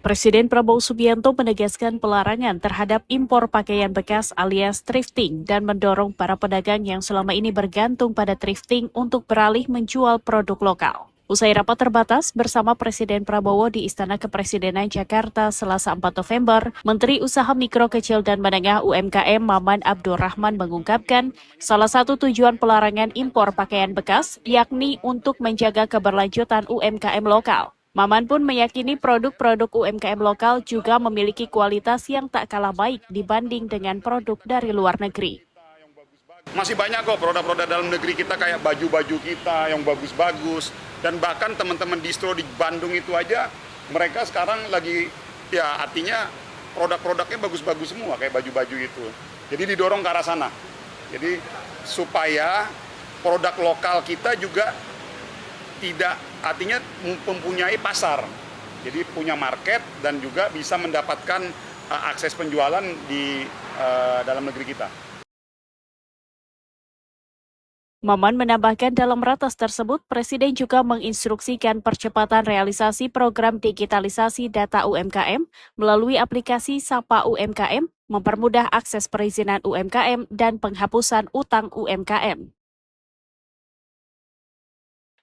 Presiden Prabowo Subianto menegaskan pelarangan terhadap impor pakaian bekas alias thrifting dan mendorong para pedagang yang selama ini bergantung pada thrifting untuk beralih menjual produk lokal. Usai rapat terbatas bersama Presiden Prabowo di Istana Kepresidenan Jakarta Selasa 4 November, Menteri Usaha Mikro Kecil dan Menengah UMKM Maman Abdurrahman mengungkapkan salah satu tujuan pelarangan impor pakaian bekas yakni untuk menjaga keberlanjutan UMKM lokal. Maman pun meyakini produk-produk UMKM lokal juga memiliki kualitas yang tak kalah baik dibanding dengan produk dari luar negeri. Masih banyak kok produk-produk dalam negeri kita kayak baju-baju kita yang bagus-bagus. Dan bahkan teman-teman distro di Bandung itu aja, mereka sekarang lagi, ya artinya produk-produknya bagus-bagus semua kayak baju-baju itu. Jadi didorong ke arah sana. Jadi supaya produk lokal kita juga tidak, artinya mempunyai pasar. Jadi punya market dan juga bisa mendapatkan akses penjualan di dalam negeri kita. Maman menambahkan dalam ratas tersebut, Presiden juga menginstruksikan percepatan realisasi program digitalisasi data UMKM melalui aplikasi Sapa UMKM, mempermudah akses perizinan UMKM dan penghapusan utang UMKM.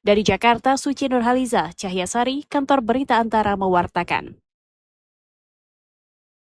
Dari Jakarta, Suci Nurhaliza, Cahyasari, Kantor Berita Antara mewartakan.